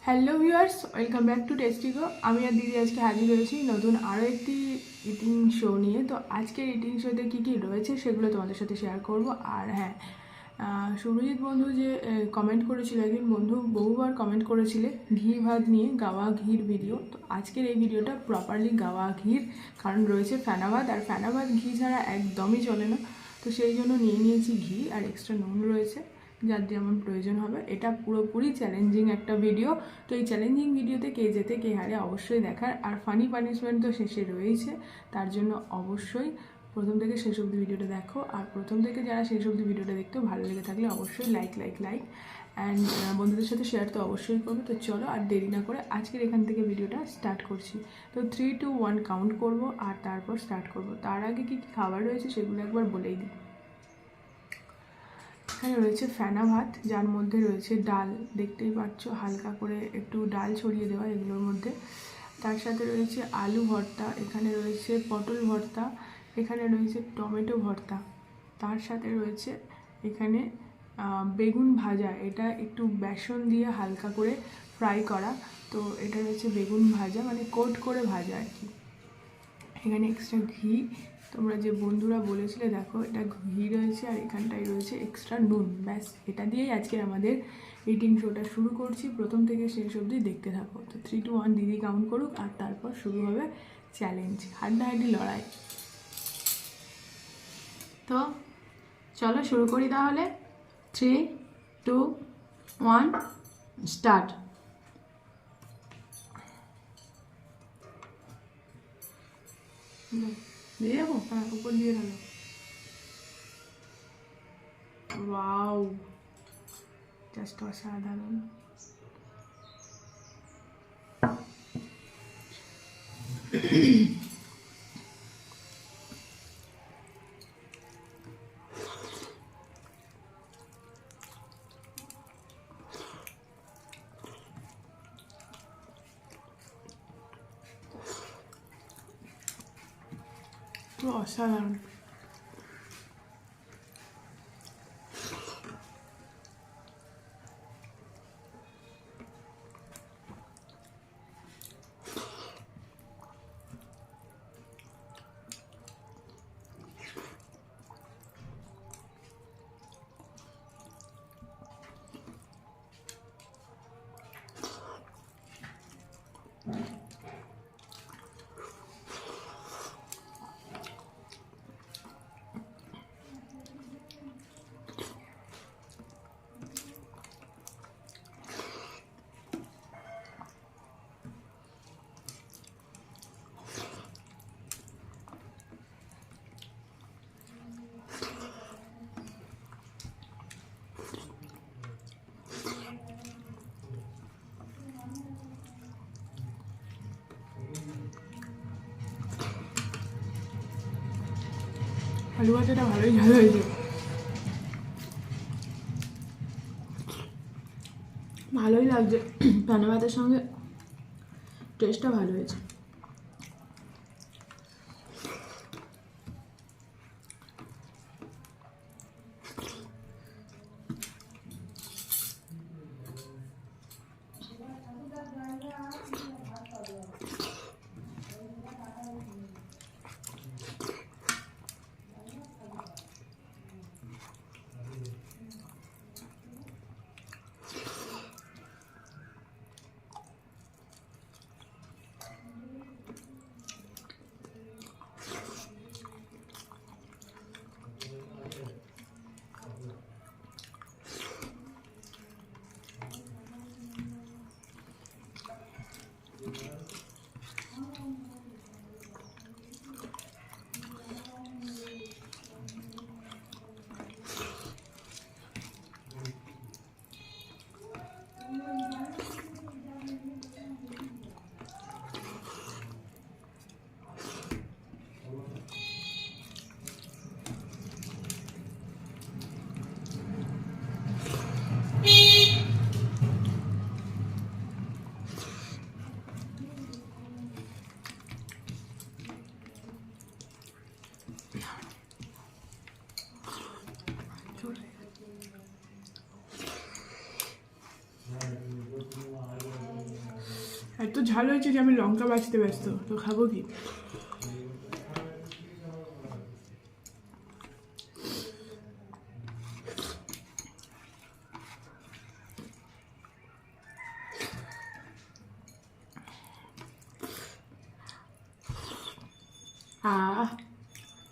Hello viewers, welcome back to Testigo. আমি আর দিদি আজকে হাজির হয়েছি নতুন আরও একটি ইটিং শো নিয়ে। তো আজকের ইটিং শোতে কী কী রয়েছে সেগুলো তোমাদের সাথে শেয়ার করব। আর হ্যাঁ, সুরজিৎ বন্ধু যে কমেন্ট করেছিল, একদিন বন্ধু বহুবার কমেন্ট করেছিলে ঘি ভাত নিয়ে, গাওয়া ঘির ভিডিও। তো আজকের এই ভিডিওটা প্রপারলি গাওয়া ঘির, কারণ রয়েছে ফেনা ভাত, আর ফেনা ভাত ঘি ছাড়া একদমই চলে না। তো সেই জন্য নিয়ে নিয়েছি ঘি, আর এক্সট্রা নুন রয়েছে যার যেমন প্রয়োজন হবে। এটা পুরোপুরি চ্যালেঞ্জিং একটা ভিডিও। তো এই চ্যালেঞ্জিং ভিডিওতে কে জেতে কে হারে অবশ্যই দেখার, আর ফানি পানিশমেন্ট তো শেষে রয়েছে। তার জন্য অবশ্যই প্রথম থেকে শেষ অবধি ভিডিওটা দেখো। আর প্রথম থেকে যারা শেষ অবধি ভিডিওটা দেখতে ভালো লেগে থাকলে অবশ্যই লাইক অ্যান্ড বন্ধুদের সাথে শেয়ার তো অবশ্যই করবে। তো চলো আর দেরি না করে আজকের এখান থেকে ভিডিওটা স্টার্ট করছি। তো 3, 2, 1 কাউন্ট করব আর তারপর স্টার্ট করব। তার আগে কী কী খাবার রয়েছে সেগুলো একবার বলেই দিই। এখানে রয়েছে ফেনা ভাত, যার মধ্যে রয়েছে ডাল, দেখতেই পাচ্ছ হালকা করে একটু ডাল ছড়িয়ে দেওয়া এগুলোর মধ্যে। তার সাথে রয়েছে আলু ভর্তা, এখানে রয়েছে পটল ভর্তা, এখানে রয়েছে টমেটো ভর্তা, তার সাথে রয়েছে এখানে বেগুন ভাজা, এটা একটু বেসন দিয়ে হালকা করে ফ্রাই করা। তো এটা রয়েছে বেগুন ভাজা, মানে কোট করে ভাজা আর কি। এখানে এক্সট্রা ঘি, তোমরা যে বন্ধুরা বলেছিলে দেখো এটা ঘি রয়েছে, আর এখানটায় রয়েছে এক্সট্রা নুন। ব্যাস, এটা দিয়েই আজকে আমাদের ইটিং শোটা শুরু করছি। প্রথম থেকে শেষ অবধি দেখতে থাকো। তো 3, 2, 1 দিদি কাউন্ট করুক, আর তারপর শুরু হবে চ্যালেঞ্জ, হাড্ডাহাড্ডি লড়াই। তো চলো শুরু করি তাহলে। 3, 2, 1 স্টার্ট। দিয়ে যাবো? হ্যাঁ, উপর দিয়ে ঢালো। ওয়াও, জাস্ট অসাধারণ। তো অসাধারণ। আলু ভাজাটা ভালোই ঝাল হয়েছে, ভালোই লাগছে। ফেনা ভাতের সঙ্গে টেস্টটা ভালো হয়েছে। এত ঝাল হয়েছে যে আমি লঙ্কা বাছতে ব্যস্ত, তো খাবো কি?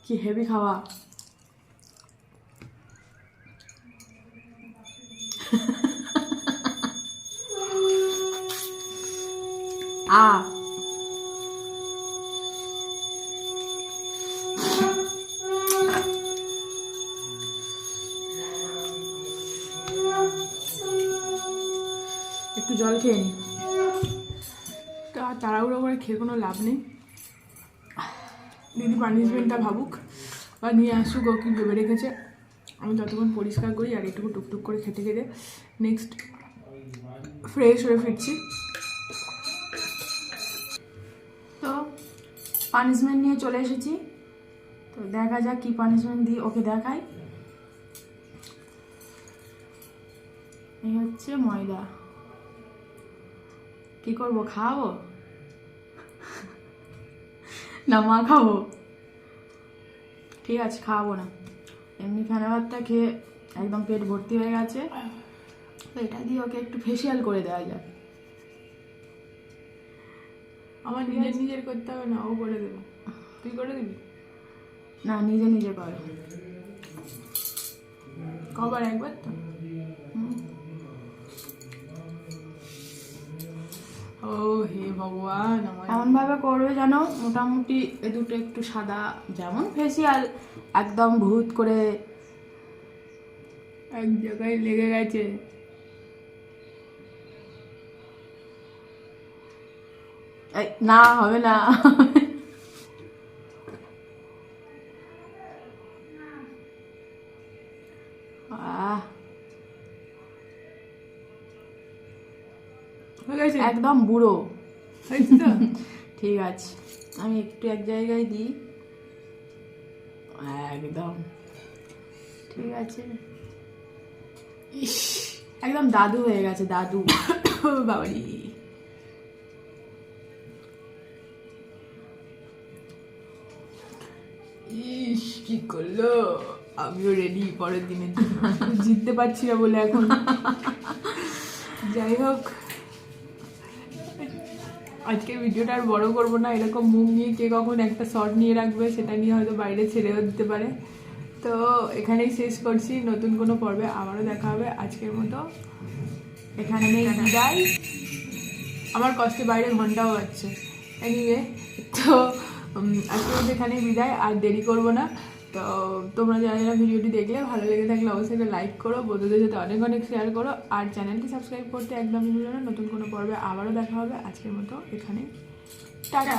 কি হেভি খাওয়া। একটু জল খেয়ে নি, তাড়াহুড়ো করে খেয়ে কোনো লাভ নেই। দিদি পানিশমেন্টটা ভাবুক বা নিয়ে আসুক, ও কি ভেবে রেখেছে। আমি ততক্ষণ পরিষ্কার করি আর একটু টুকটুক করে খেতে খেতে নেক্সট ফ্রেশ হয়ে ফিরছি। তো পানিশমেন্ট নিয়ে চলে এসেছি, তো দেখা যাক কি পানিশমেন্ট দিই, ওকে দেখাই। এই হচ্ছে ময়দা, কি করবো, খাওয়াবো না মা খাবো? ঠিক আছে, খাওয়াবো না, এমনি ফেনা ভাতটা খেয়ে একদম পেট ভর্তি হয়ে গেছে, তো এটা দিয়ে ওকে একটু ফেসিয়াল করে দেওয়া যাক। আমার নিজের করতে হবে না, ও করে দেবে। তুই করে দিবি? না, নিজে নিজে করো। কবার? একবার তো। ও হে ভগবান, এমন ভাবে করবে যেন মোটামুটি এ দুটো একটু সাদা, যেমন ফেসিয়াল, একদম ভূত করে এক জায়গায় লেগে গেছে। না, হবে না। একদম বুড়ো। ঠিক আছে, আমি একটু এক জায়গায় দিই, একদম ঠিক আছে। ইস, একদম দাদু হয়ে গেছে, দাদু। বাবারি, ইস কি করলো। আমিও রেডি পরের দিনের জন্য, জিততে পারছি না বলে এখন। যাই হোক, আজকের ভিডিওটা আর বড় করবো না। এরকম মুখ নিয়ে কে কখন একটা শর্ট নিয়ে রাখবে সেটা নিয়ে হয়তো বাইরে ছেড়েও দিতে পারে। তো এখানেই শেষ করছি, নতুন কোনো পর্বে আবারও দেখা হবে। আজকের মতো এখানেই বিদায়। আমার কষ্টে বাইরে ঘন্টাও বাজছে। এনিওয়ে, তো আজকের মতো এখানেই বিদায়, আর দেরি করবো না। তো তোমরা যারা যারা ভিডিওটি দেখলে ভালো লেগে থাকলে অবশ্যই লাইক করো, বন্ধুদের সাথে অনেক অনেক শেয়ার করো, আর চ্যানেলটি সাবস্ক্রাইব করতে একদমই ভুলো না। নতুন কোনো পর্বে আবারও দেখা হবে। আজকের মতো এখানে টাটা।